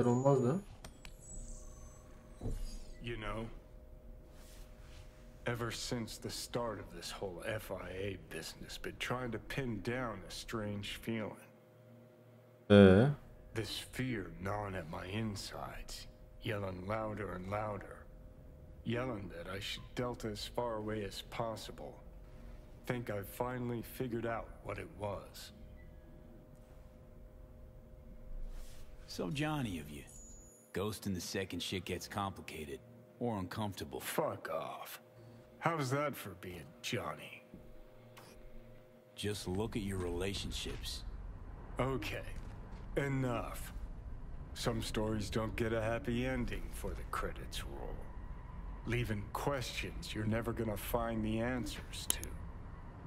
kadar olmaz da. You know, ever since the start of this whole FIA business, been trying to pin down a strange feeling. This fear gnawing at my insides, yelling louder and louder. Yelling that I should delta as far away as possible. Think I've finally figured out what it was. So Johnny of you. Ghosting the second shit gets complicated. Or uncomfortable. Fuck off. How's that for being Johnny? Just look at your relationships. Okay. Enough. Some stories don't get a happy ending for the credits roll. Leaving questions you're never gonna find the answers to.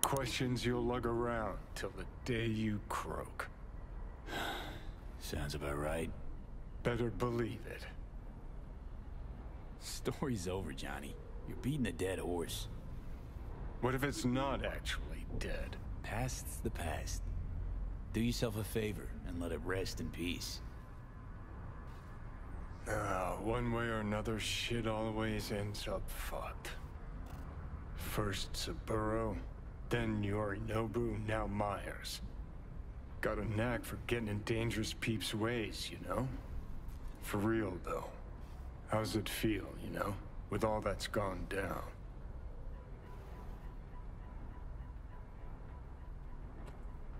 Questions you'll lug around till the day you croak. Sounds about right. Better believe it. Story's over, Johnny. You're beating a dead horse. What if it's not actually dead? Past's the past. Do yourself a favor and let it rest in peace. One way or another, shit always ends up fucked. First Saburo, then Yorinobu, now Myers. Got a knack for getting in dangerous peeps' ways, you know? For real, though. How's it feel, you know, with all that's gone down?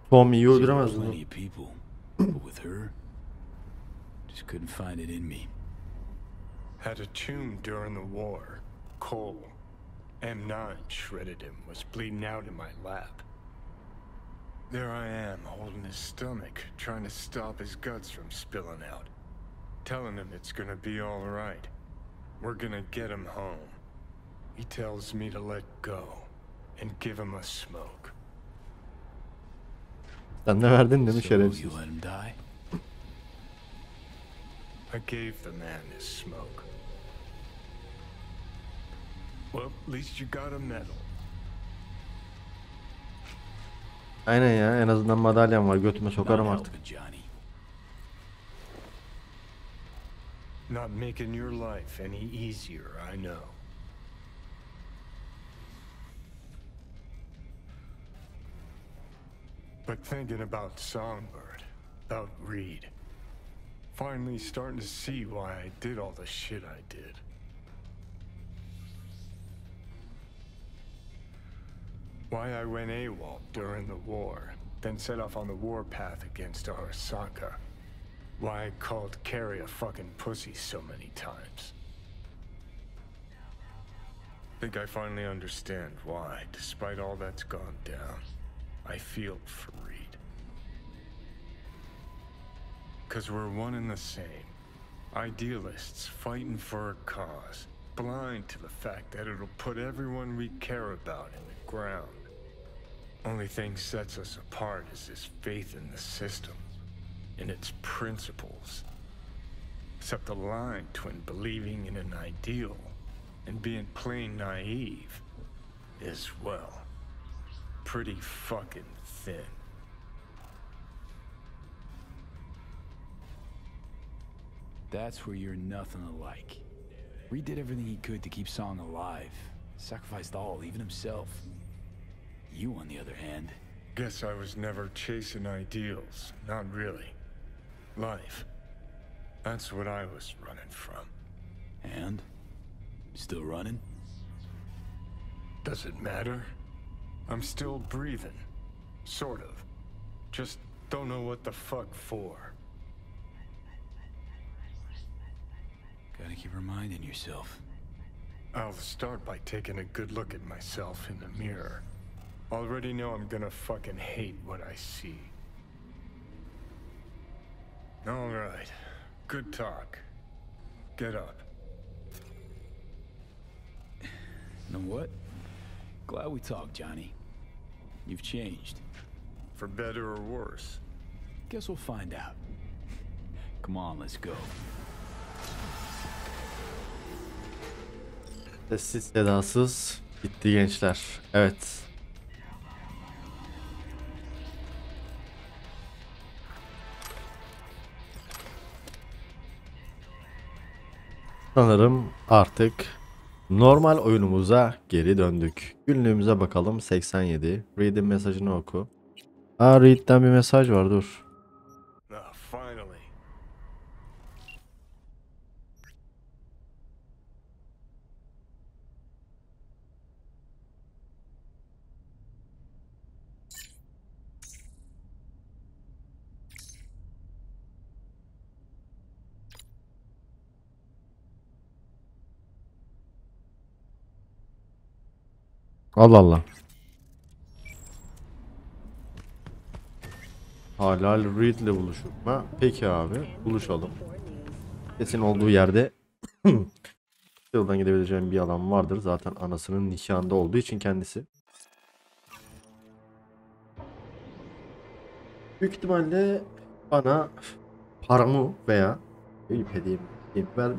Tommy öldüremez bunu. Plenty of people, but with her, just couldn't find it in me. Had a tomb during the war. Cole. M9 shredded him, was bleeding out in my lap. There I am, holding his stomach, trying to stop his guts from spilling out. Telling him it's gonna be all right. We're gonna get him home. He tells me to let go and give him a smoke. Sen ne verdin değil mi So şerefsiz? you let him die? I gave the man his smoke. Well, at least you got a medal. Aynen ya, en azından madalyam var, götüme sokarım Not artık. helping, Johnny. Not making your life any easier, I know. But thinking about Songbird, about Reed, finally starting to see why I did all the shit I did. Why I went AWOL during the war, then set off on the warpath against Arasaka. Why I called Carrie a fucking pussy so many times. Think I finally understand why, despite all that's gone down, I feel for Reed. 'Cause we're one and the same. Idealists fighting for a cause, blind to the fact that it'll put everyone we care about in the ground. Only thing sets us apart is this faith in the system, in its principles. Except the line between believing in an ideal and being plain naive is, well, pretty fucking thin. That's where you're nothing alike. Reed did everything he could to keep Song alive. Sacrificed all, even himself. You, on the other hand... Guess I was never chasing ideals. Not really. Life. That's what I was running from. And? Still running? Does it matter? I'm still breathing. Sort of. Just don't know what the fuck for. Gotta keep reminding yourself. I'll start by taking a good look at myself in the mirror. Already know I'm gonna fucking hate what I see. All right. Good talk. Get up. You know what? Glad we talked, Johnny. You've changed. For better or worse? Guess we'll find out. Come on, let's go. Sessiz sedasız gitti gençler. Evet. Sanırım artık normal oyunumuza geri döndük. Günlüğümüze bakalım. 87. Read'in mesajını oku. Aa, Read'den bir mesaj var, dur. Ah, finally. Allah Allah. Hala Reed'le buluşup. Ha, peki abi, buluşalım. Kesin olduğu yerde yoldan gidebileceğim bir alan vardır. Zaten anasının nişanında olduğu için kendisi. Büyük ihtimalle bana paramı veya hediyemi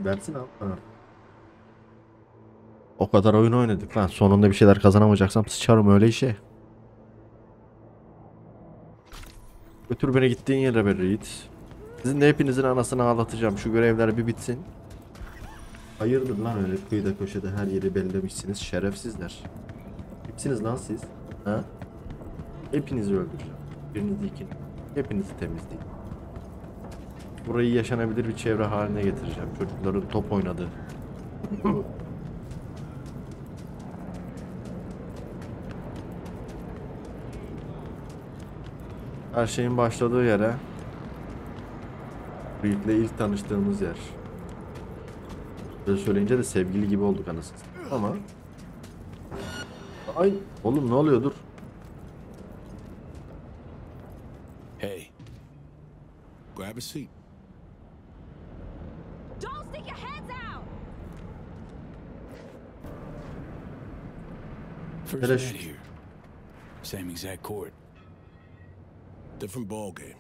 versin abi bana. O kadar oyun oynadık lan. Sonunda bir şeyler kazanamayacaksam sıçarım öyle işe. Götür beni gittiğin yere be Reed. Sizin de hepinizin anasını ağlatacağım. Şu görevler bir bitsin. Hayırdır lan öyle kıyıda köşede her yeri bellemişsiniz şerefsizler. Kimsiniz lan siz? Ha? Hepinizi öldüreceğim. Birinizi ikinizi. Hepinizi temizleyin. Burayı yaşanabilir bir çevre haline getireceğim. Çocukların top oynadığı. Her şeyin başladığı yere. Reed'le ilk tanıştığımız yer. Böyle söyleyince de sevgili gibi olduk anasını. Ama ay oğlum ne oluyor, dur. Hey. Grab a seat. Don't stick your heads out. First Hele met şu- here. Same exact court. Different ball game.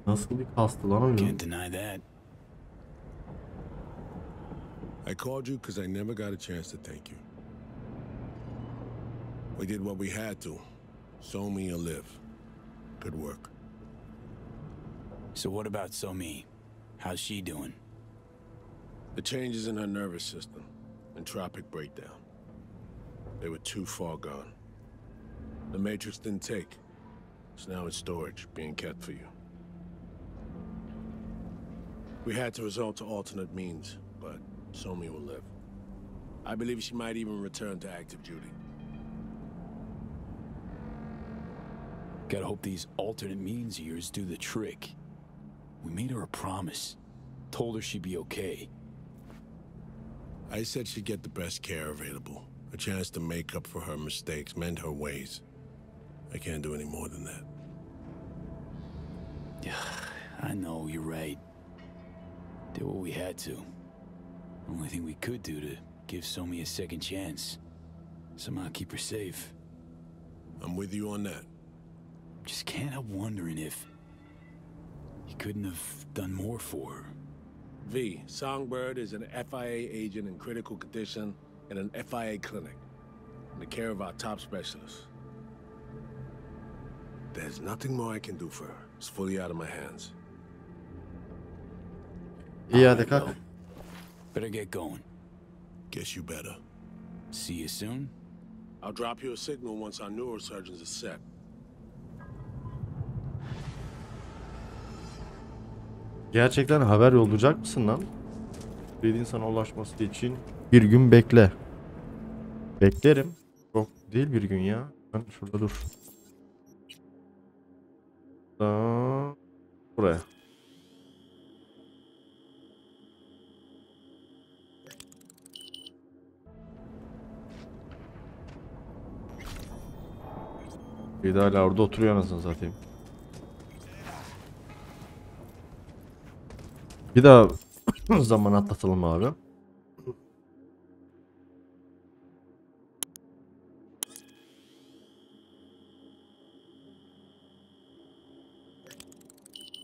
Nasıl bir kastı lan oyun? Can't deny that. I called you because I never got a chance to thank you. We did what we had to. So me or live. Good work. So what about Somi? How's she doing? The changes in her nervous system. Entropic breakdown. They were too far gone. The Matrix didn't take. It's now in storage, being kept for you. We had to resort to alternate means, but Somi will live. I believe she might even return to active duty. Gotta hope these alternate means of yours do the trick. We made her a promise. Told her she'd be okay. I said she'd get the best care available. A chance to make up for her mistakes, mend her ways. I can't do any more than that. Yeah, I know, you're right. Did what we had to. Only thing we could do to give Somi a second chance. Somehow keep her safe. I'm with you on that. Just can't help wondering if he couldn't have done more for her. V, Songbird is an FIA agent in critical condition in an FIA clinic, in the care of our top specialists. There's nothing more I can do for her. It's fully out of my hands. İyi hadi kalk. Well, better get going. Guess you better. See you soon. I'll drop you a signal once our neurosurgeons are set. Gerçekten haber yollayacak mısın lan? Bir insana ulaşması için bir gün bekle. Beklerim. Çok değil bir gün ya. Ben şurada dur. Buraya. Bir de hala orada oturuyor anasını satayım. Bir daha zaman atlatalım abi.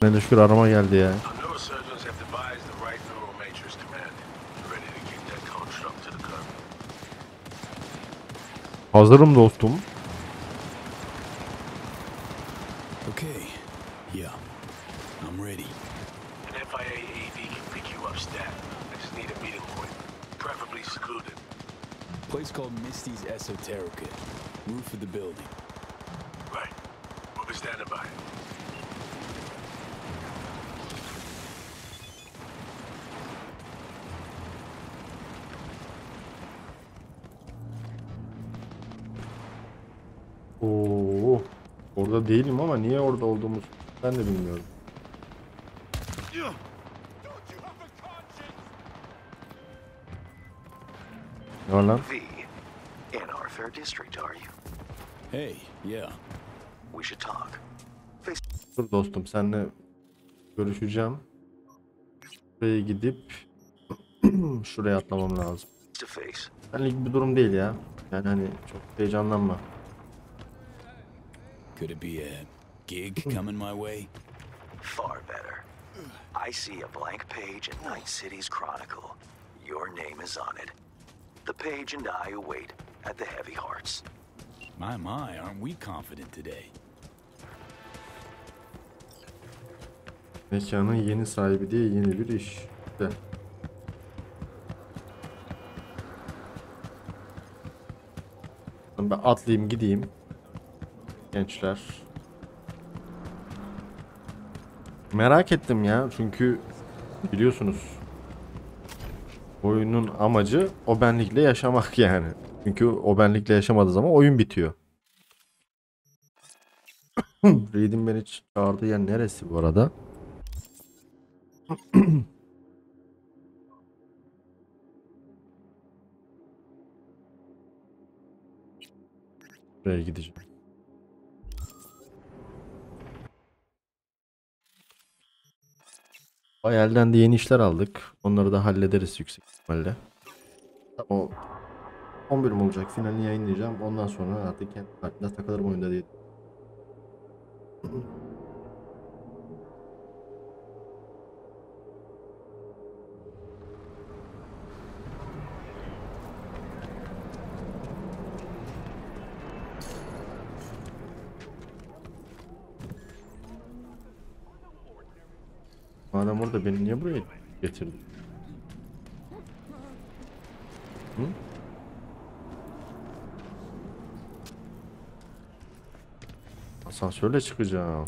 Ne de şükür arama geldi ya. Our neurosurgeons have devised the right neural matrix command. Ready to kick that construct to the curb. Hazırım dostum. Okay. Yeah. I'm ready. An FIA AV can pick you up stat. I Just need a meeting point, preferably secluded. Place called Misty's Esoterica. Roof of the building. Right. We'll be standing by. Oo, orada değilim ama niye orada olduğumuzu ben de bilmiyorum. Ne var lan? V, in our third district, are you? Hey, yeah. We should talk. Face Dur dostum, seninle görüşeceğim. Buraya gidip şuraya atlamam lazım. to face. Benlik bir durum değil ya. Yani hani çok heyecanlanma. Could it be a gig coming my way? Far better. I see a blank page in Night City's chronicle. Your name is on it. The page and I await at the Heavy Hearts. My, aren't we confident today? Mekanın yeni sahibi diye yeni bir iş. De. Ben atlayayım gideyim. Gençler. Merak ettim ya çünkü biliyorsunuz oyunun amacı o benlikle yaşamak yani. Çünkü o benlikle yaşamadığı zaman oyun bitiyor. Reed'in beni çağırdığı yer neresi bu arada? Buraya gideceğim. Elden de yeni işler aldık. Onları da hallederiz yüksek ihtimalle. O 11 mi olacak? Finalini yayınlayacağım. Ondan sonra artık kendi partide takılırım oyunda diye. Madem orada beni niye buraya getirdin? Hı? Asansörle çıkacağım.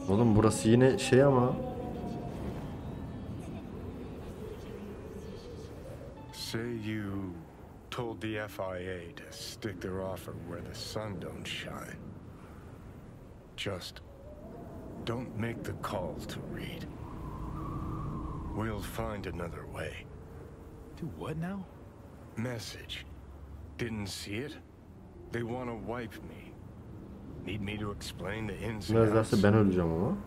Oğlum burası yine şey ama. Say you told the FIA to stick their offer where the sun don't shine. Just don't make the call to Reed. We'll find another way. Do what now? Message. Didn't see it? They want to wipe me. Need me to explain the ins and Biraz outs? derse ben öleceğim ama.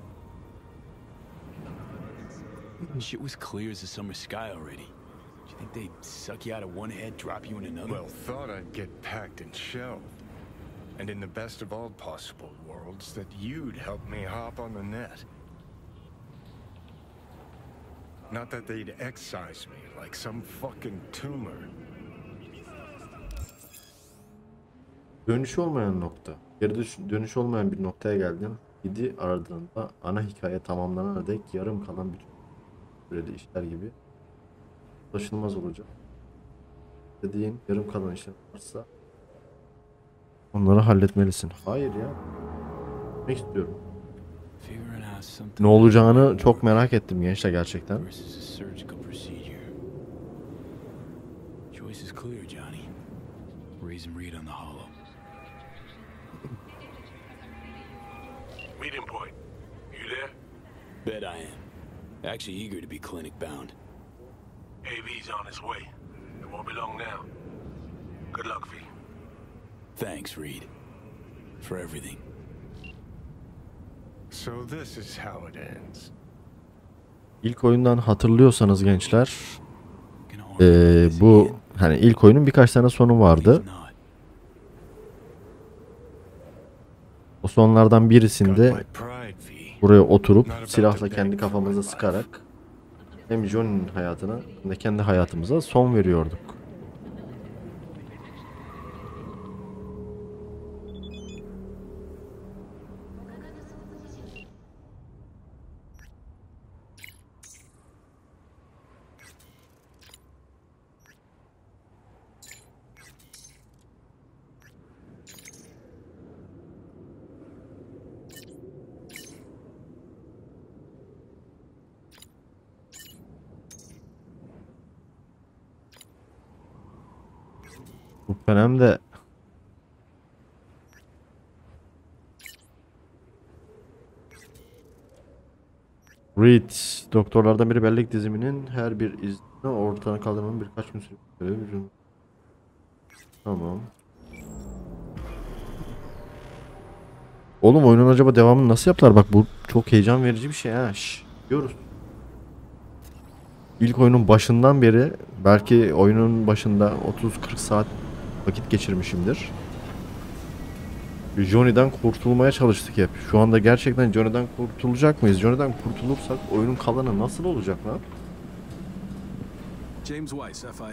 Shit was clear as the summer sky already. Do you think they'd suck you out of one head, drop you in another? Well, thought I'd get packed and shelved. And in the best of all possible worlds, that you'd help me hop on the net. Not that they'd excise me like some fucking tumor. Dönüş olmayan nokta. Geri dönüş olmayan bir noktaya geldim. Gidi ardında ana hikaye tamamlanana dek yarım kalan bütün süreli işler gibi ulaşılmaz olacak. Dediğin yarım kalan işler varsa onları halletmelisin. Hayır ya. Ne istiyorum? Figuring out something Ne olacağını çok merak ettim gençler gerçekten. versus a surgical procedure. Choice is clear, Johnny. Raise and read on the hollow. Meeting point. You there? Bet I am. Actually eager to be clinic bound. AV's on his way. It won't be long now. Good luck, V. Thanks, Reed. For everything. So this is how it ends. İlk oyundan hatırlıyorsanız gençler, bu hani ilk oyunun birkaç tane sonu vardı. O sonlardan birisinde buraya oturup silahla kendi kafamıza sıkarak hem Johnny'nin hayatına hem de kendi hayatımıza son veriyorduk. Bu dönemde Reed, doktorlardan biri bellek diziminin her bir izni ortadan kaldırmanın birkaç gün sürdüğü. Tamam. Oğlum oyunun acaba devamını nasıl yaptılar? Bak bu çok heyecan verici bir şey ha. Diyoruz. İlk oyunun başından beri belki oyunun başında 30-40 saat vakit geçirmişimdir. Johnny'den kurtulmaya çalıştık hep. Şu anda gerçekten Johnny'den kurtulacak mıyız? Johnny'den kurtulursak oyunun kalanı nasıl olacak lan? James Weiss, FIA.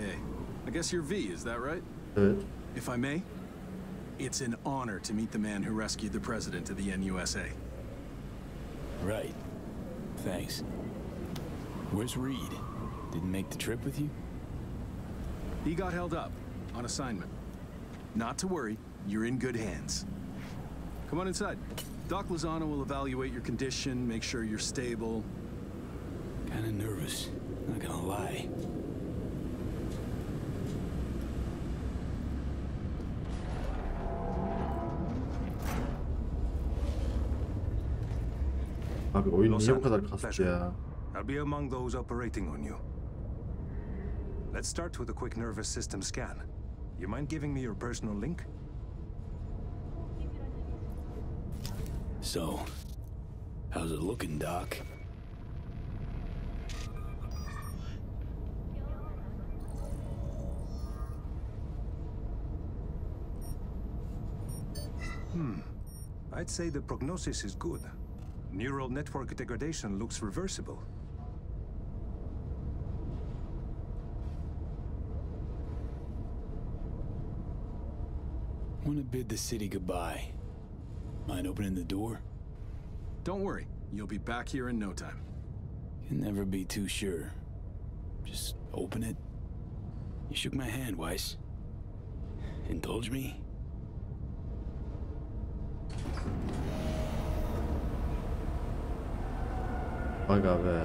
I guess you're V, is that right? Evet. If I may, it's an honor to meet the man who rescued the president of the NUSA. Right. Thanks. Where's Reed? Didn't make the trip with you? He got held up on assignment. Not to worry, you're in good hands. Come on inside. Doc Lozano will evaluate your condition, make sure you're stable. Kinda nervous, not gonna lie. Abi oyun niye bu kadar kastı ya? I'll be among those operating on you. Let's start with a quick nervous system scan. You mind giving me your personal link? So, how's it looking, Doc? I'd say the prognosis is good. Neural network degradation looks reversible. Want to bid the city goodbye. Mind opening the door? Don't worry, you'll be back here in no time. Can never be too sure. Just open it. You shook my hand, Weiss. Indulge me? Aga be.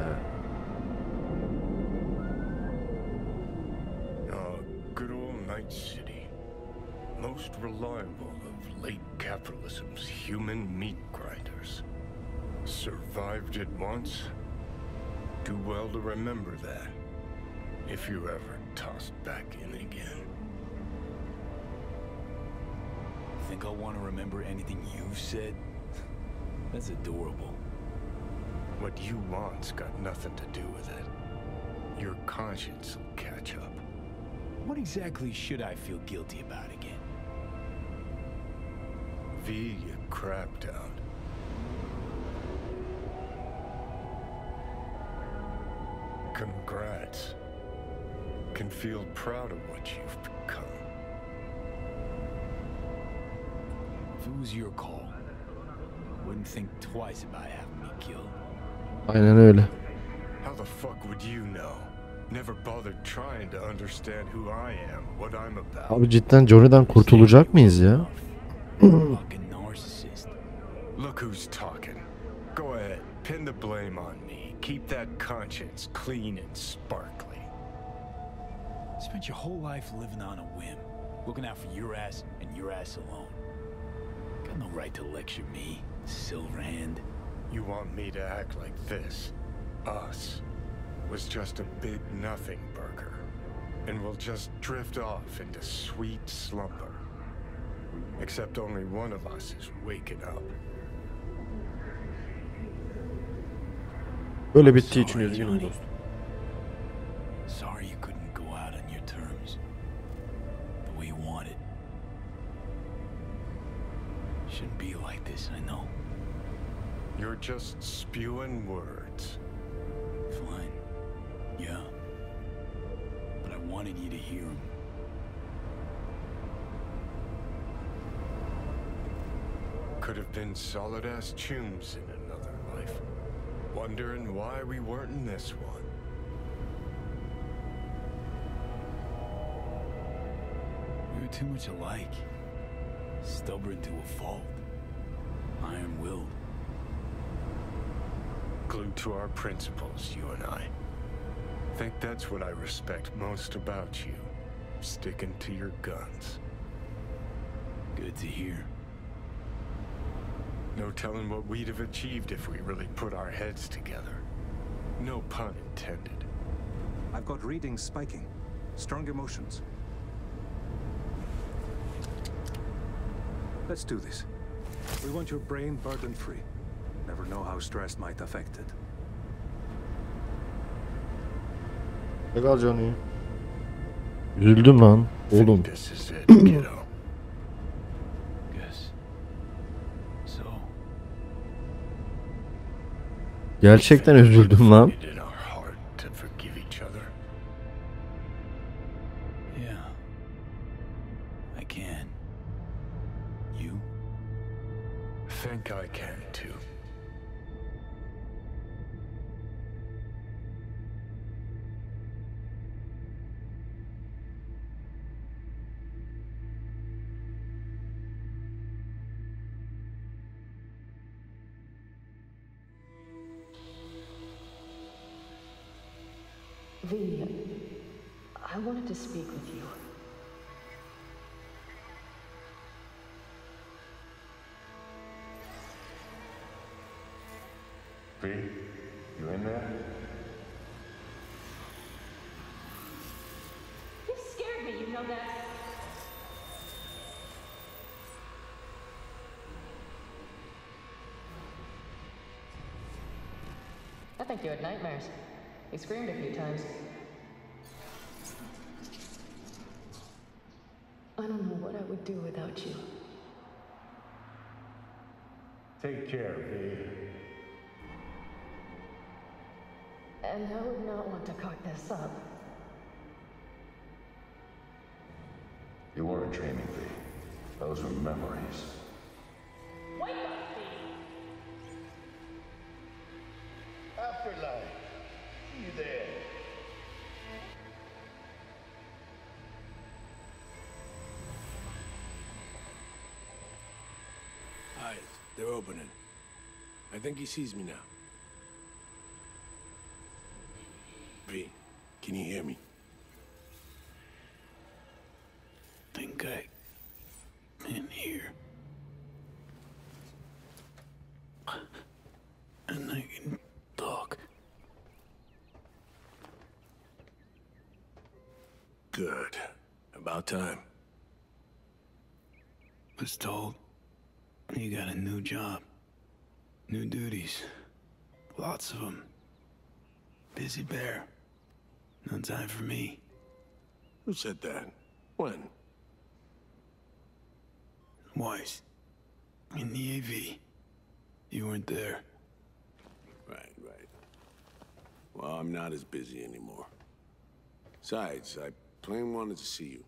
Oh, good old Night City. Most reliable of late capitalism's human meat grinders. Survived it once. Do well to remember that, if you're ever tossed back in again. Think I'll want to remember anything you've said? That's adorable. What you want's got nothing to do with it. Your conscience will catch up. What exactly should I feel guilty about again? V, you crapped out. Congrats. Can feel proud of what you've become. If it was your call, wouldn't think twice about having me killed. Aynen öyle. How the fuck would you know? Never bothered trying to understand who I am, what I'm about. Abi cidden Johnny'den kurtulacak mıyız ya? Fucking narcissist. Look who's talking. Go ahead, pin the blame on me. Keep that conscience clean and sparkly. Spent your whole life living on a whim, looking out for your ass and your ass alone. Got no right to lecture me, Silverhand. You want me to act like this? Us was just a big nothing burger, and we'll just drift off into sweet slumber. Except only one of us is waking up. Böyle bittiği için Sorry, üzgünüm Johnny. dostum. Sorry you couldn't go out on your terms. The way you wanted. Shouldn't be like this, I know. You're just spewing words. Fine. Yeah. But I wanted you to hear them. Could have been solid-ass chums in another life. Wondering why we weren't in this one. We were too much alike. Stubborn to a fault. Iron-willed. Glued to our principles, you and I. Think that's what I respect most about you. Sticking to your guns. Good to hear. No telling what we'd have achieved if we really put our heads together. No pun intended. I've got readings spiking. Strong emotions. Let's do this. We want your brain burden-free. Never know how stress might affect it. Legal Johnny. Üzüldüm lan oğlum. This is it, kiddo. Guess. So. Gerçekten üzüldüm lan. It in our heart to forgive each other. Yeah. I can. You? Think I can too. V, I wanted to speak with you. V, you in there? You scared me, you know that. I think you had nightmares. You screamed a few times. I don't know what I would do without you. Take care, V. And I would not want to cock this up. You weren't dreaming, V. Those were memories. Wake up, V! Afterlife. See you there. Eyes, they're opening. I think he sees me now. V, can you hear me? Think I can hear. And I can talk. Good. About time. Was told you got a new job. New duties. Lots of them. Busy bear. No time for me. Who said that? When? Weiss. In the AV. You weren't there. Right. Well, I'm not as busy anymore. Besides, I plain wanted to see you.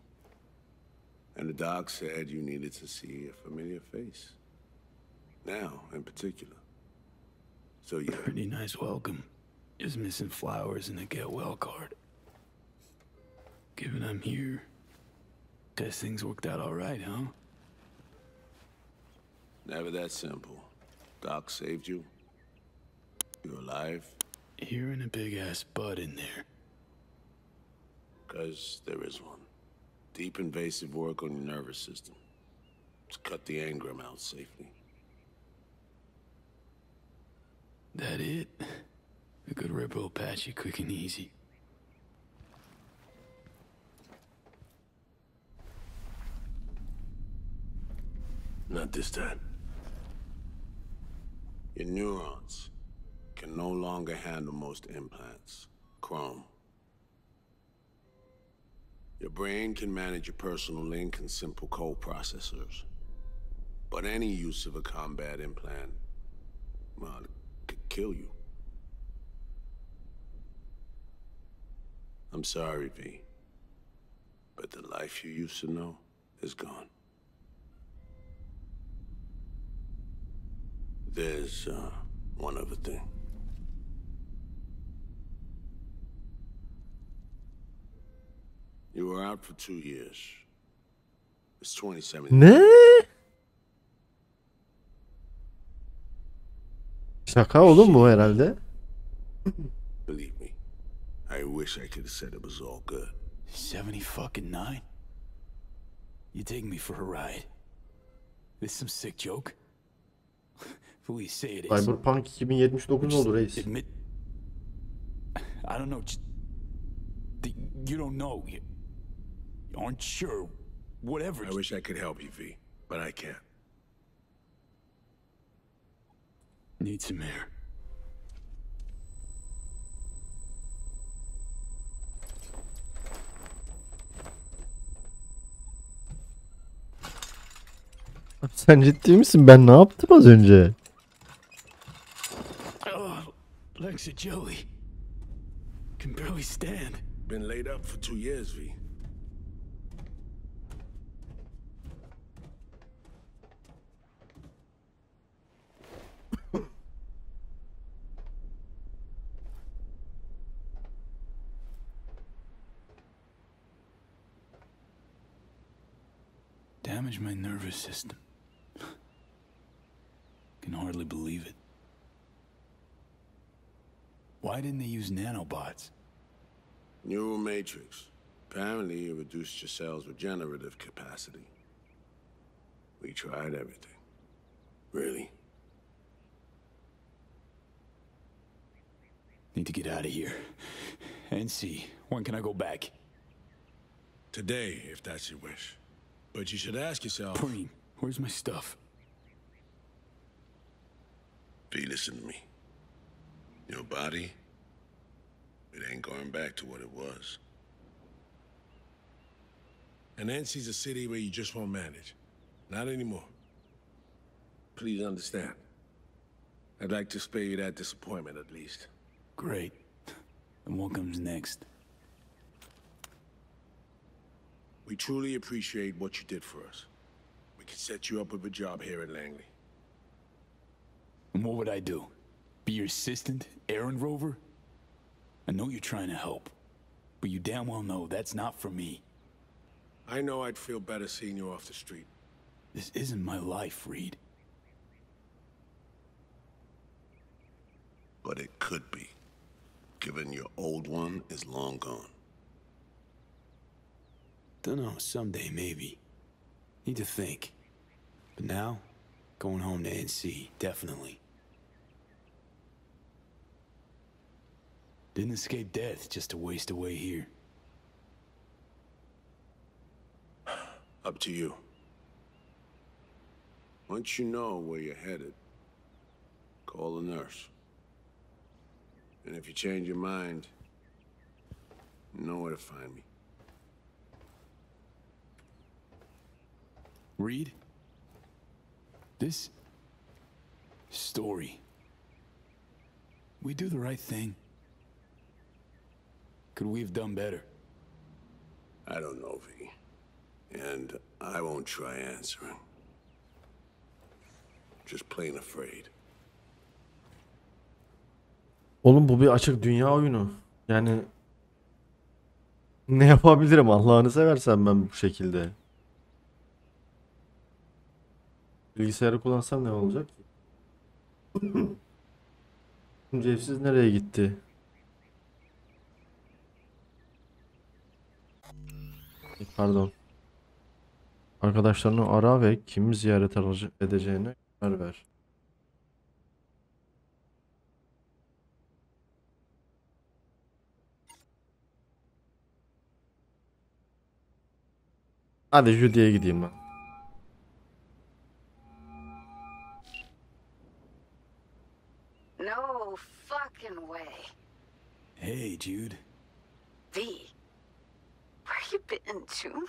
And the doc said you needed to see a familiar face. Now, in particular. So yeah. Pretty nice welcome. Just missing flowers and a get well card. Given I'm here, guess things worked out all right, huh? Never that simple. Doc saved you. You're alive. Hearing a big ass bud in there. 'Cause there is one. Deep invasive work on your nervous system. To cut the engram out safely. That it? A good rip will patch you quick and easy. Not this time. Your neurons can no longer handle most implants. Chrome. Your brain can manage your personal link and simple code processors. But any use of a combat implant, well, it could kill you. I'm sorry, V. But the life you used to know is gone. There's, one other thing. You were out for 2 years. It's 2017. Ne? Şaka oğlum bu herhalde. Believe me, I wish I could have said it was all good. 79? You take me for a ride. This some sick joke? Please say it is. Cyberpunk 2079 oldu reis. Admit. I don't know. You don't know. You aren't sure. Whatever. I wish I could help you, V, but I can't. Need some air. Sen ciddi misin? Ben ne yaptım az önce? Legs are jelly. Can barely stand. Been laid up for 2 years, V. Damaged my nervous system. Can hardly believe it. Why didn't they use nanobots? Neural matrix. Apparently, it reduced your cell's regenerative capacity. We tried everything. Really? Need to get out of here. And see, when can I go back? Today, if that's your wish. But you should ask yourself... Preem, where's my stuff? V, listen to me. Your body, it ain't going back to what it was. And NC's a city where you just won't manage. Not anymore. Please understand. I'd like to spare you that disappointment at least. Great. And what comes next? We truly appreciate what you did for us. We can set you up with a job here at Langley. And what would I do? Be your assistant, errand rover? I know you're trying to help, but you damn well know that's not for me. I know I'd feel better seeing you off the street. This isn't my life, Reed. But it could be, given your old one is long gone. Dunno, someday maybe. Need to think. But now, going home to NC, definitely. Didn't escape death just to waste away here. Up to you. Once you know where you're headed, call a nurse. And if you change your mind, you know where to find me. Reed? This story. We do the right thing. Could we have done better? I don't know, V. And I won't try answering. Just plain afraid. Oğlum bu bir açık dünya oyunu. Yani ne yapabilirim Allah'ını seversen ben bu şekilde. Bilgisayarı kullansam ne olacak ki? Şimdi evsiz nereye gitti? Pardon. Arkadaşlarını ara ve kimi ziyaret edeceğine karar ver. Hadi Judy'ye gideyim ben. No Hey, Jude. V, where you been, June?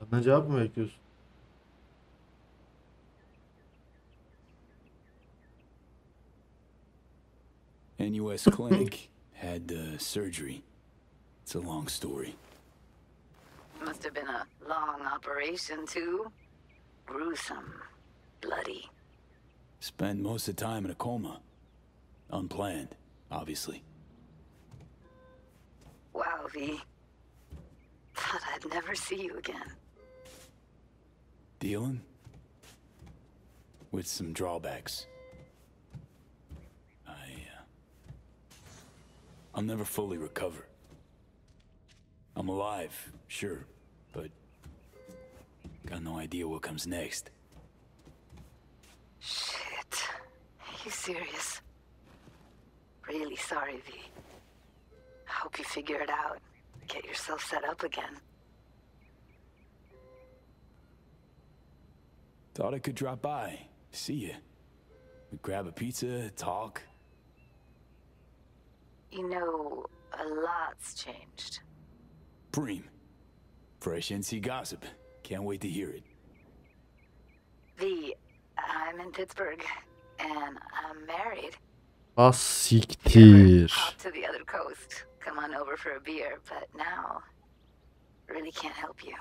Benden cevap mı bekliyorsun? NUS clinic had surgery. It's a long story. Must have been a long operation, too. Gruesome. Bloody. Spent most of the time in a coma. Unplanned, obviously. Wow, V. Thought I'd never see you again. Dealing with some drawbacks. I'll never fully recover. I'm alive, sure, but got no idea what comes next. Shit. Are you serious? Really sorry, V. I hope you figure it out. Get yourself set up again. Thought I could drop by, see you. We'd grab a pizza, talk. You know, a lot's changed. Preem. Fresh NC gossip. Can't wait to hear it. V, I'm in Pittsburgh, and I'm married. Ah siktir. Hop to the other coast. Come on over for a beer, but now, really can't help you.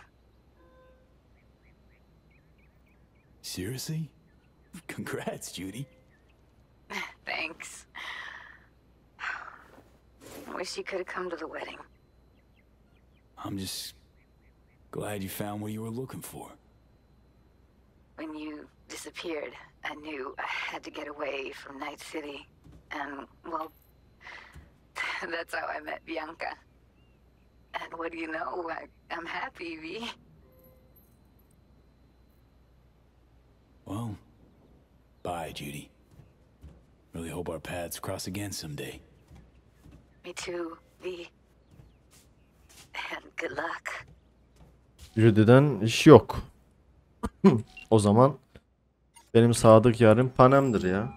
Seriously? Congrats, Judy. Thanks. Wish you could have come to the wedding. I'm just glad you found what you were looking for. When you disappeared, I knew I had to get away from Night City. And, well, that's how I met Bianca. And what do you know? I'm happy, V. Well, bye, Judy. Really hope our paths cross again someday. Me too, V. And good luck. Judy'den iş yok. O zaman benim sadık yarım Panem'dir ya.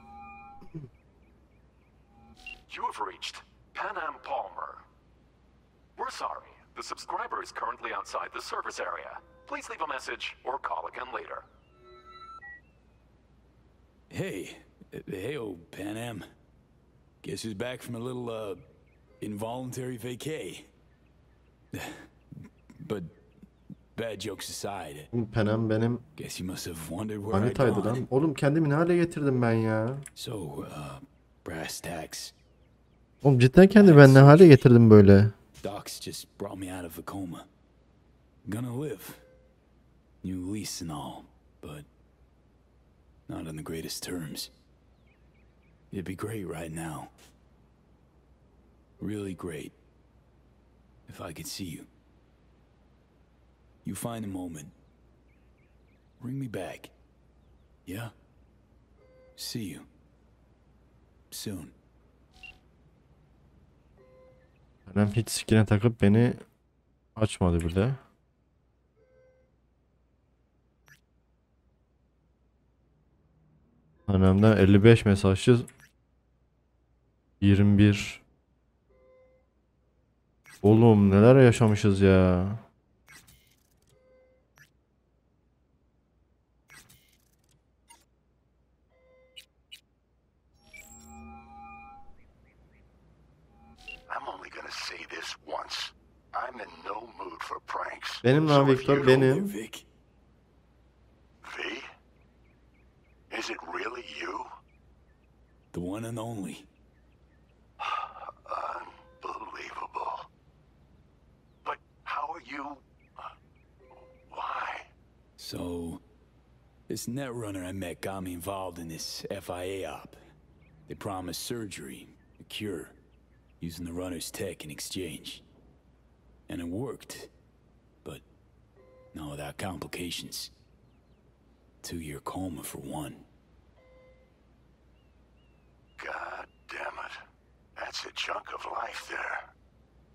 You have reached Panem Palmer. We're sorry. The subscriber is currently outside the service area. Please leave a message or call again later. Hey, old Pan Am. Guess who's back from a little, involuntary vacay? But bad jokes aside. Panem benim Guess you must have wondered where I'd manitaydı gone. lan. Oğlum kendimi ne hale getirdim ben ya. So, brass tacks. Oğlum cidden kendimi ben ne hale getirdim böyle. Docs just brought me out of a coma. Gonna live. New lease and all, but not on the greatest terms. It'd be great right now. Really great. If I could see you. You find a moment. Bring me back. Yeah? See you. Soon. Panem hiç sikine takıp beni açmadı bile. Panem'den 55 mesajlı 21. Oğlum neler yaşamışız ya. I'm only gonna say this once. I'm in no mood for pranks. Benim lan Victor benim. Vic. V? Is it really you? The one and only. Unbelievable. But how are you? Why? So, this netrunner I met got me involved in this FIA op. They promised surgery, a cure, using the runner's tech in exchange. And it worked, but not without complications. 2-year coma for one. God damn it. That's a chunk of life there.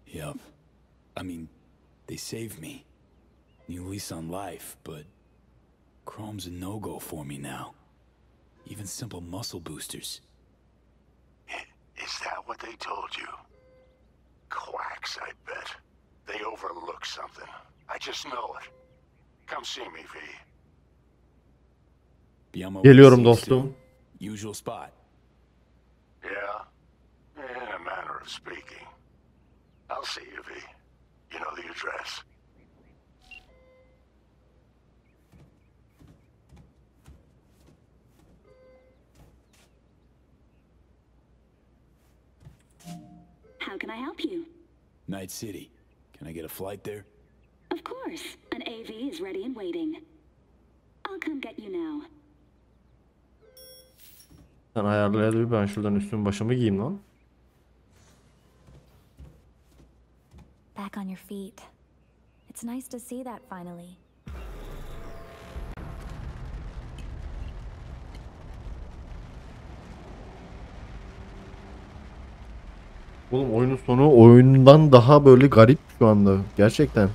Yep. I mean, they saved me. New lease on life, but chrome's a no-go for me now. Even simple muscle boosters. Is that what they told you? Quacks, I bet. They overlook something. I just know it. Come see me, V. Geliyorum dostum. Usual spot. Yeah, in a manner of speaking. I'll see you, V. You know the address. How can I help you? Night City. Can I get a flight there? Of course. An AV is ready and waiting. I'll come get you now. Sen ayarlayabilir, ben şuradan üstümü başımı giyeyim lan. Back on your feet. It's nice to see that finally. Oğlum oyunun sonu oyundan daha böyle garip şu anda. Gerçekten.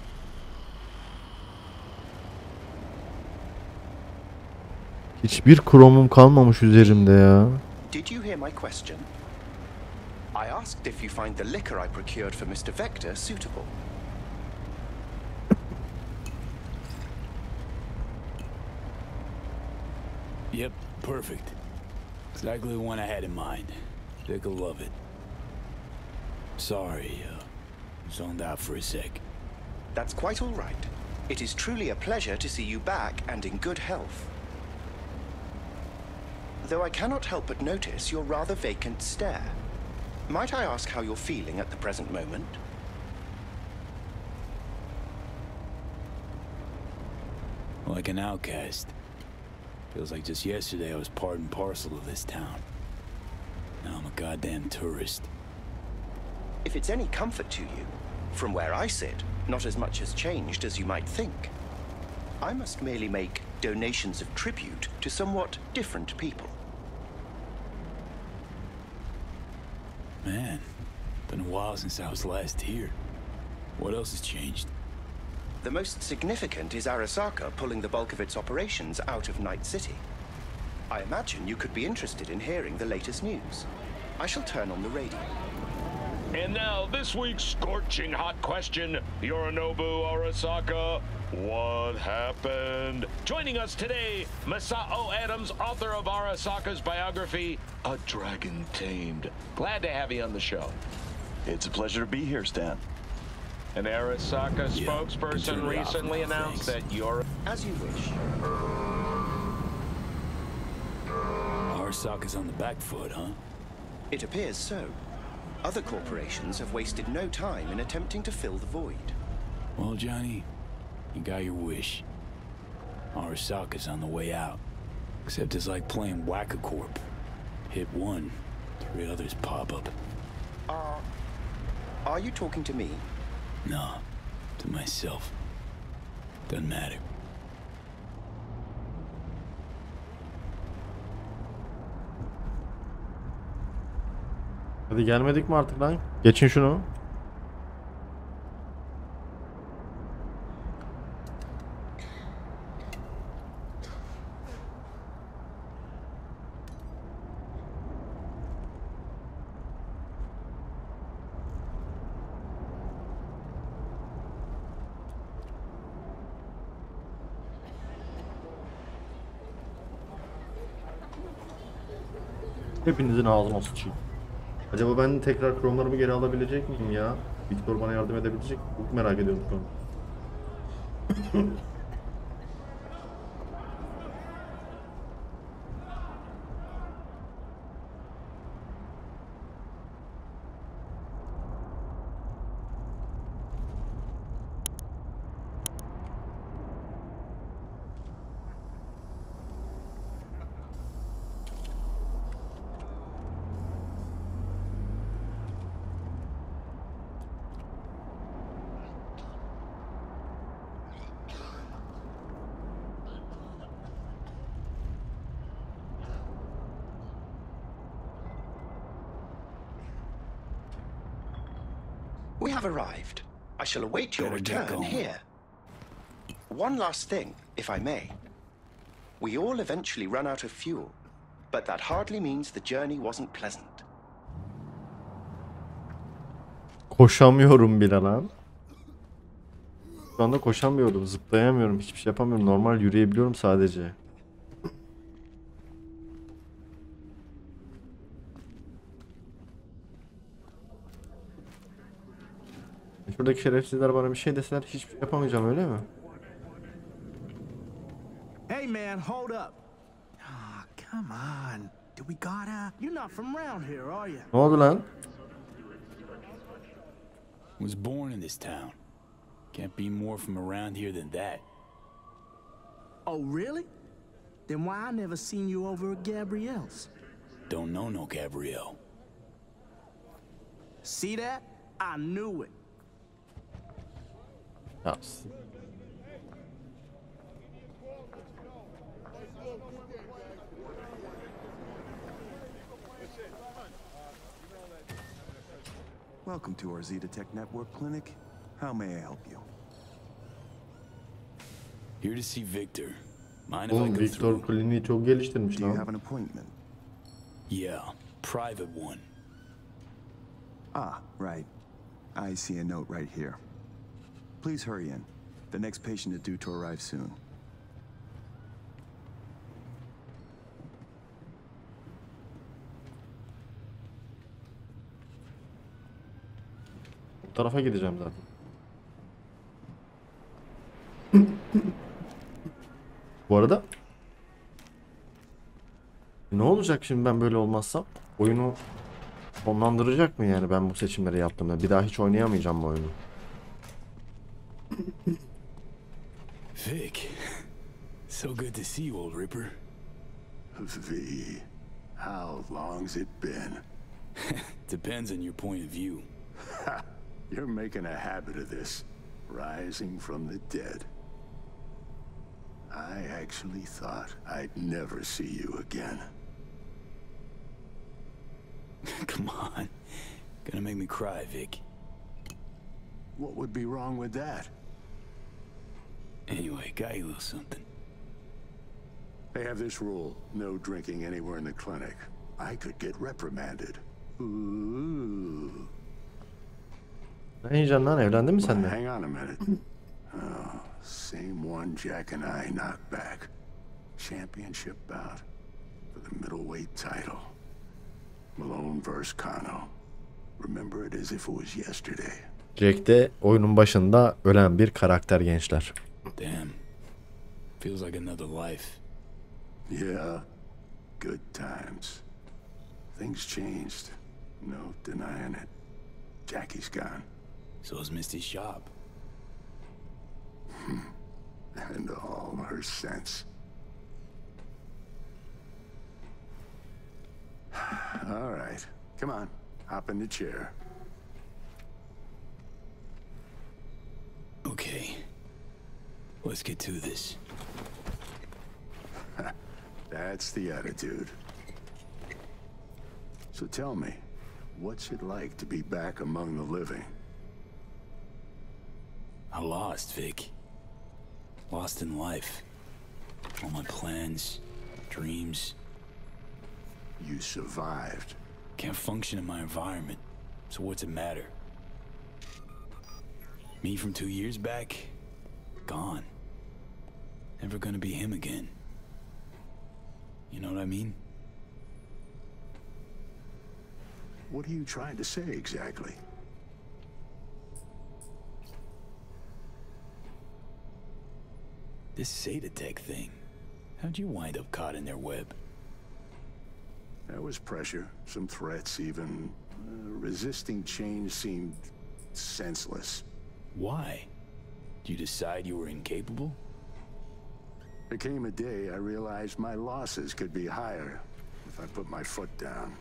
Hiçbir kromum kalmamış üzerimde ya. Did you hear my question? I asked if you find the liquor I procured for Mr. Vector suitable. Yep, perfect. Exactly the one I had in mind. They'll love it. Sorry, zoned out for a sec. That's quite all right. It is truly a pleasure to see you back and in good health. Though I cannot help but notice your rather vacant stare. Might I ask how you're feeling at the present moment? Like an outcast. Feels like just yesterday I was part and parcel of this town. Now I'm a goddamn tourist. If it's any comfort to you, from where I sit, not as much has changed as you might think. I must merely make donations of tribute to somewhat different people. Man, been a while since I was last here. What else has changed? The most significant is Arasaka pulling the bulk of its operations out of Night City. I imagine you could be interested in hearing the latest news. I shall turn on the radio. And now, this week's scorching hot question, Yorinobu Arasaka, what happened? Joining us today, Masao Adams, author of Arasaka's biography, A Dragon Tamed. Glad to have you on the show. It's a pleasure to be here, Stan. An Arasaka spokesperson recently announced that you're... As you wish. Arasaka's on the back foot, huh? It appears so. Other corporations have wasted no time in attempting to fill the void. Well, Johnny, you got your wish. Arasaka's on the way out. Except it's like playing Whack-A-Corp. Hit one, 3 others pop up. Are you talking to me? No, to myself. Doesn't matter. Hadi gelmedik mi artık lan? Geçin şunu. Hepinizin ağzına sıçayım. Acaba ben tekrar kromlarımı geri alabilecek miyim ya? Victor bana yardım edebilecek mi? Çok merak ediyorum şu an. We have arrived. I shall await your return here. one last thing, if I may. We all eventually run out of fuel, but that hardly means the journey wasn't pleasant. Koşamıyorum bile lan. Şu anda koşamıyorum, zıplayamıyorum, hiçbir şey yapamıyorum. Normal yürüyebiliyorum sadece. Şuradaki şerefsizler bana bir şey deseler hiçbir şey yapamayacağım, öyle mi? Hey man, hold up. Ah, come on. Do we gotta? You're not from around here, are you? Ne oldu lan? Was born in this town. Can't be more from around here than that. Oh, really? Then why I never seen you over at Gabrielle's? Don't know no Gabrielle. See that? I knew it. Yes. Welcome to our Tech Network Clinic. How may I help you? Here to see Victor. Mind if I Oğlum go Victor through? kliniği çok geliştirmiş Do you lan. have an appointment? Yeah, private one. Ah, right. I see a note right here. Please hurry in. The next patient is due to arrive soon. Bu tarafa gideceğim zaten. Bu arada ne olacak şimdi ben böyle olmazsam? Oyunu sonlandıracak mı yani ben bu seçimleri yaptığımda? Bir daha hiç oynayamayacağım bu oyunu. Vic, so good to see you, old Ripper. V, how long's it been? Depends on your point of view. You're making a habit of this, rising from the dead. I actually thought I'd never see you again. Come on. Gonna make me cry, Vic. What would be wrong with that? Anyway, got you a little something. They have this rule, no drinking anywhere in the clinic. I could get reprimanded. Ooh. Ne yiyeceksin lan, evlendin mi sen de? Hang on a minute. Oh, same one Jack and I knocked back. Championship bout for the middleweight title. Malone vs. Kano. Remember it as if it was yesterday. Jack de oyunun başında ölen bir karakter, gençler. Damn. Feels like another life. Yeah. Good times. Things changed. No denying it. Jackie's gone. So is Misty's shop. And all her sense. All right. Come on. Hop in the chair. Okay. Let's get to this. That's the attitude. So tell me, what's it like to be back among the living? I lost, Vic. Lost in life. All my plans, dreams. You survived. Can't function in my environment. So what's it matter? Me from 2 years back? Gone. Never gonna be him again. You know what I mean? What are you trying to say exactly? This Zetatech thing. How'd you wind up caught in their web? There was pressure, some threats even. Resisting change seemed senseless. Why? Did you decide you were incapable? There came a day I realized my losses could be higher if I put my foot down.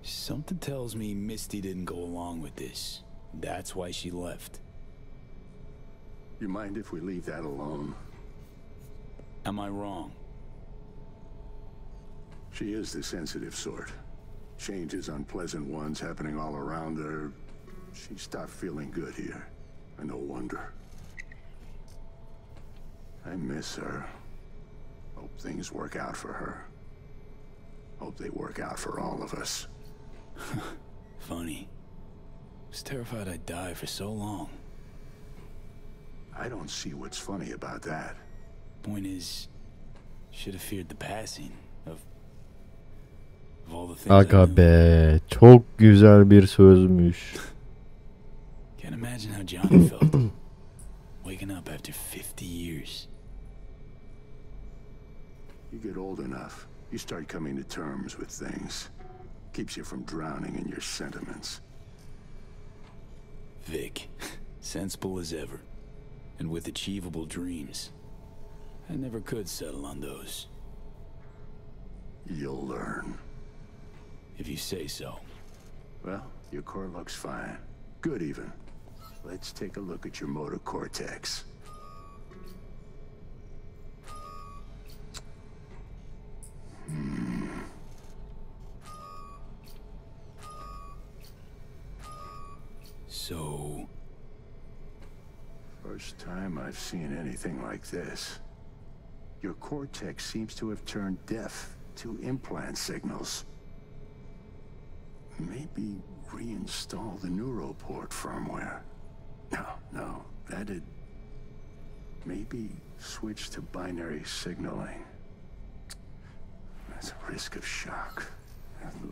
Something tells me Misty didn't go along with this. That's why she left. You mind if we leave that alone? Am I wrong? She is the sensitive sort. Changes, unpleasant ones happening all around her. She stopped feeling good here. And no wonder. I miss her. Hope things work out for her. Hope they work out for all of us. Funny. I was terrified I'd die for so long. I don't see what's funny about that. Point is, should have feared the passing of all the things I Aga knew. be, çok güzel bir sözmüş. Can't imagine how Johnny felt. Waking up after 50 years. You get old enough, you start coming to terms with things. Keeps you from drowning in your sentiments. Vic, sensible as ever, and with achievable dreams. I never could settle on those. You'll learn. If you say so. Well, your core looks fine. Good even. Let's take a look at your motor cortex. So... First time I've seen anything like this. Your cortex seems to have turned deaf to implant signals. Maybe reinstall the neuroport firmware. No, that'd... Maybe switch to binary signaling. That's a risk of shock.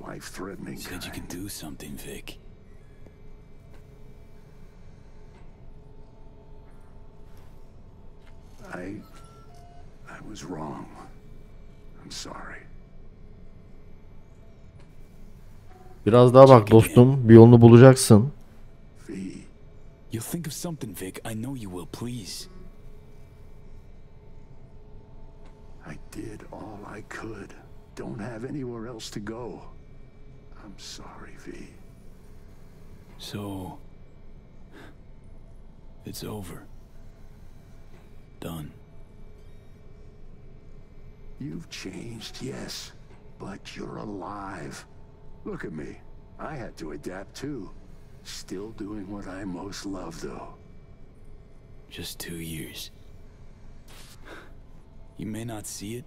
Life-threatening kind. Said you can do something, Vic. I was wrong. I'm sorry. Biraz daha bak dostum, bir yolunu bulacaksın. You'll think of something, Vic. I know you will, please. I did all I could. Don't have anywhere else to go. I'm sorry, V. So... it's over. Done. You've changed, yes, but you're alive. Look at me. I had to adapt too. Still doing what I most love, though. Just 2 years. You may not see it.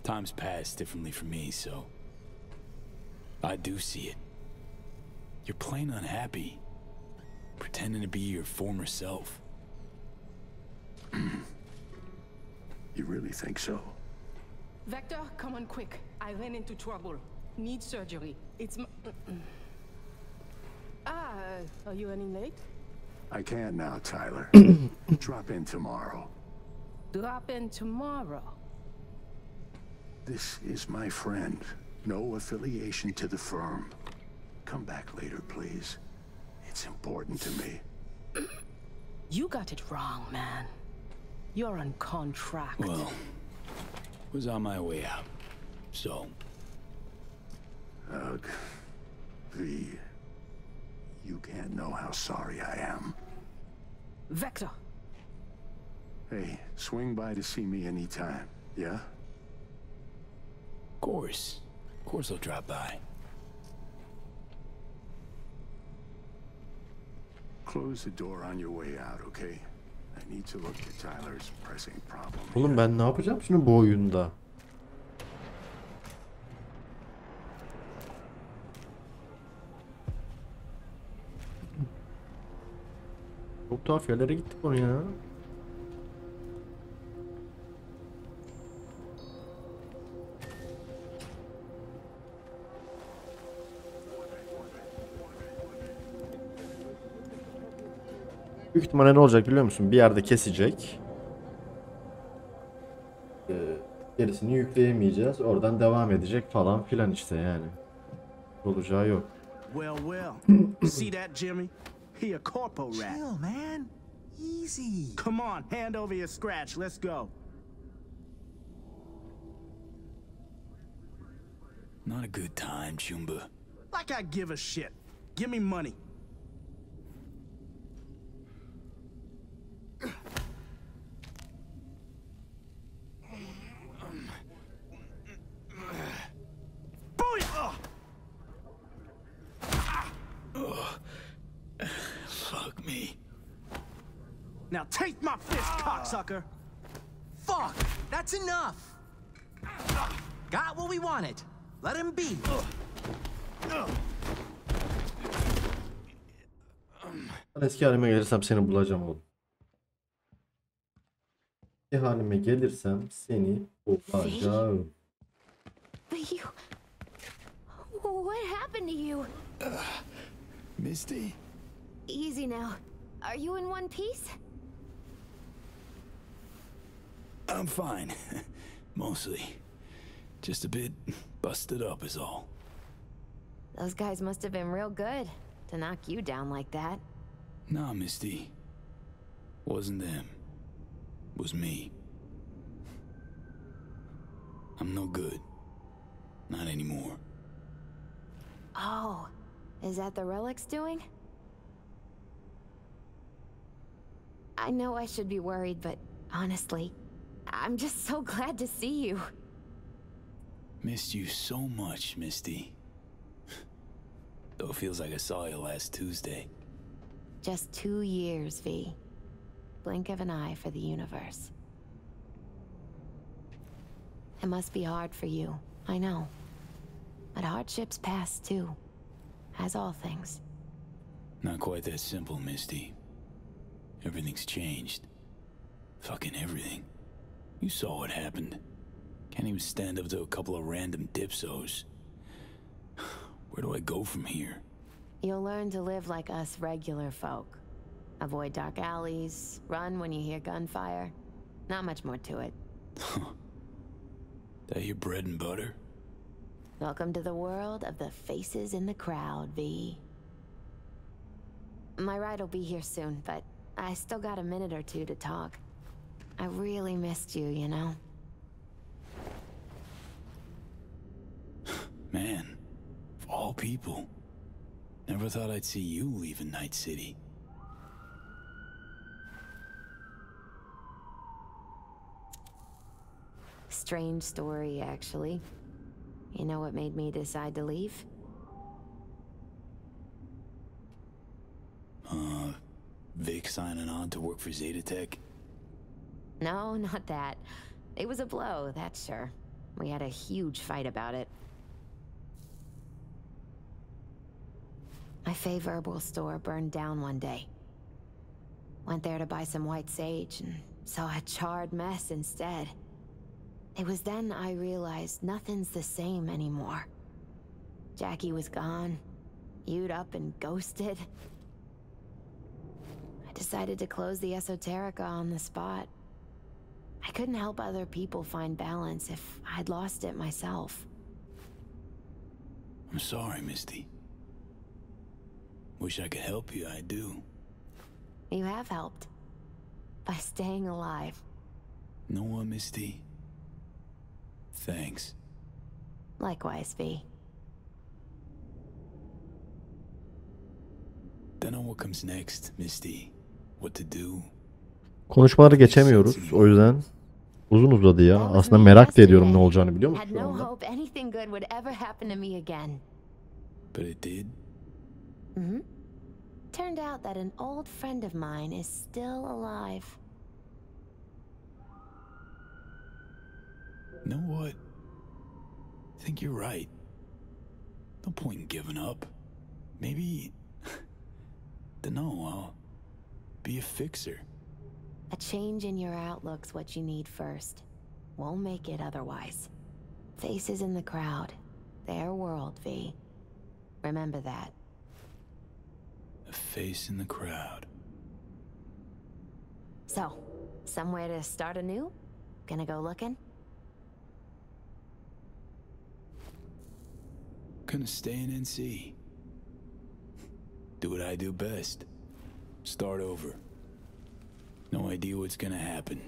Time's passed differently for me, so... I do see it. You're plain unhappy. Pretending to be your former self. You really think so? Vector, come on quick. I ran into trouble. Need surgery. It's are you running late? I can't now, Tyler. Drop in tomorrow. Drop in tomorrow. This is my friend. No affiliation to the firm. Come back later, please. It's important to me. You got it wrong, man. You're on contract. Well, was on my way out, so... Ugh. V. You can't know how sorry I am. Vector! Hey, swing by to see me anytime, yeah? Of course. Of course I'll drop by. Close the door on your way out, okay? I need to look at Tyler's pressing problem. Oğlum ben ne yapacağım şimdi bu oyunda? Çok tuhaf yerlere gittik onu ya. Büyük ihtimalle ne olacak biliyor musun? Bir yerde kesecek. Gerisini yükleyemeyeceğiz. Oradan devam edecek falan filan işte yani. Olacağı yok. Well. See that, Jimmy? He a corpo rat. Chill, man. Easy. Come on, hand over your scratch. Let's go. Not a good time, Chumba. Like I give a shit. Give me money. Fuck me. Now take my fist, cocksucker. Talk! That's enough! Got what we wanted. Let him be. Ben eski halime gelirsem seni bulacağım oğlum. Eski halime gelirsem seni bulacağım. But you... What happened to you? Misty? Easy now. Are you in one piece? I'm fine. Mostly. Just a bit busted up is all. Those guys must have been real good to knock you down like that. Nah, Misty. Wasn't them. Was me. I'm no good. Not anymore. Oh, is that the relic's doing? I know I should be worried, but honestly, I'm just so glad to see you. Missed you so much, Misty. Though it feels like I saw you last Tuesday. Just 2 years, V. Blink of an eye for the universe. It must be hard for you, I know. But hardships pass too, as all things. Not quite that simple, Misty. Everything's changed. Fucking everything. You saw what happened. Can't even stand up to a couple of random dipsos. Where do I go from here? You'll learn to live like us regular folk. Avoid dark alleys, run when you hear gunfire. Not much more to it. That your bread and butter? Welcome to the world of the faces in the crowd, V. My ride will be here soon, but I still got a minute or two to talk. I really missed you, you know? Man, of all people. Never thought I'd see you leaving Night City. Strange story, actually. You know what made me decide to leave? Vic signing on to work for Zetatech? No, not that. It was a blow, that's sure. We had a huge fight about it. My fave herbal store burned down one day. Went there to buy some white sage and saw a charred mess instead. It was then I realized nothing's the same anymore. Jackie was gone, you'd up and ghosted. I decided to close the esoterica on the spot. I couldn't help other people find balance if I'd lost it myself. I'm sorry, Misty. Wish I could help you, I do. You have helped. By staying alive. Know what, Misty? Thanks. Likewise, V. Don't know what comes next, Misty. What to do. Konuşmaları geçemiyoruz. O yüzden uzun uzadı ya. Aslında merak da ediyorum ne olacağını, biliyor musun Had şu no anda? hope anything good would ever happen to me again. But it did? Mm-hmm. Turned out that an old friend of mine is still alive. Know what? I think you're right. No point in giving up. Maybe... Dunno, I'll be a fixer. A change in your outlook's what you need first. Won't make it otherwise. Faces in the crowd. Their world, V. Remember that. A face in the crowd. So, somewhere to start anew? Gonna go looking? Gonna stay in NC. Do what I do best. Start over. No idea what's gonna happen.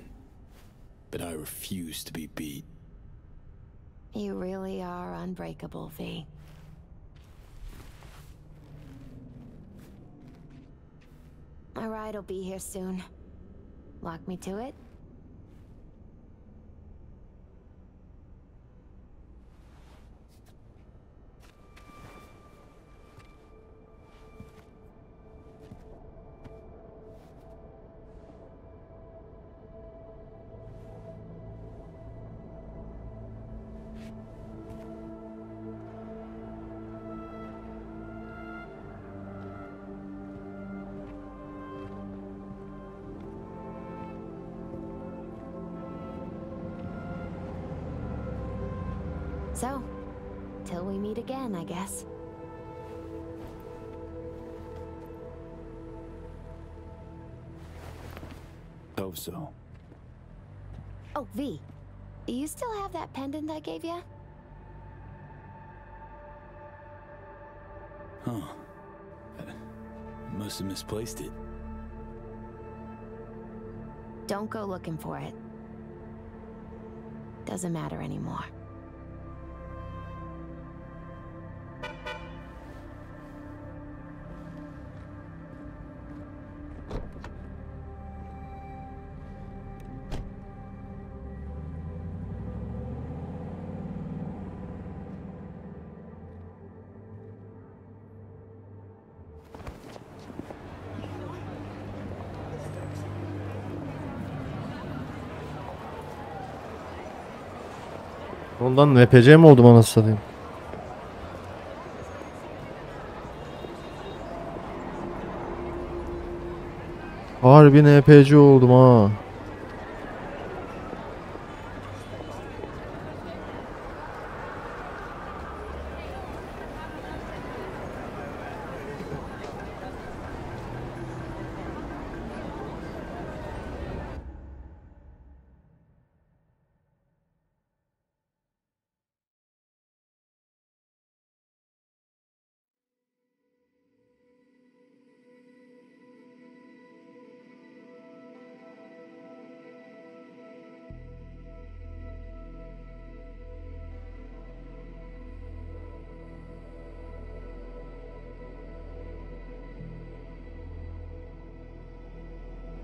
But I refuse to be beat. You really are unbreakable, V. My ride'll be here soon. Walk me to it? So, till we meet again, I guess. Hope so. Oh, V. Do you still have that pendant I gave you? Huh. Must have misplaced it. Don't go looking for it. Doesn't matter anymore. Ondan NPC mi oldum anasını satayım? Harbi NPC oldum ha.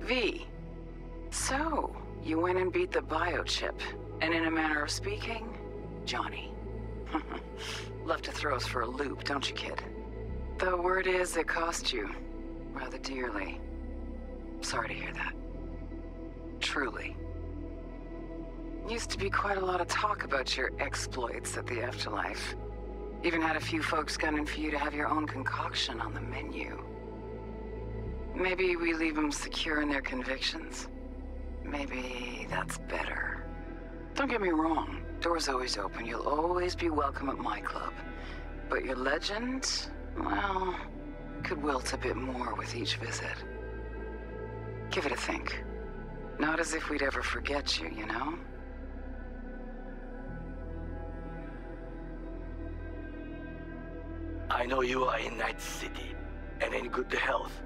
V. So, you went and beat the biochip, and in a manner of speaking, Johnny. Love to throw us for a loop, don't you, kid? The word is it cost you rather dearly. Sorry to hear that. Truly. Used to be quite a lot of talk about your exploits at the afterlife. Even had a few folks gunning for you to have your own concoction on the menu. Maybe we leave them secure in their convictions. Maybe that's better. Don't get me wrong, door's always open. You'll always be welcome at my club. But your legend, well, could wilt a bit more with each visit. Give it a think. Not as if we'd ever forget you, you know? I know you are in Night City, and in good health.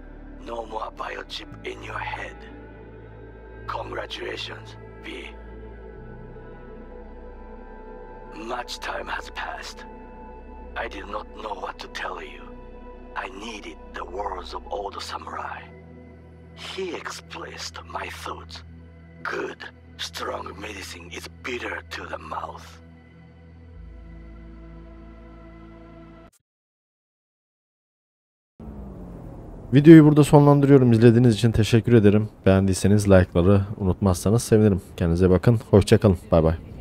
No more biochip in your head. Congratulations, V. Much time has passed. I did not know what to tell you. I needed the words of old samurai. He expressed my thoughts. Good, strong medicine is bitter to the mouth. Videoyu burada sonlandırıyorum. İzlediğiniz için teşekkür ederim. Beğendiyseniz like'ları unutmazsanız sevinirim. Kendinize bakın. Hoşça kalın. Bay bay.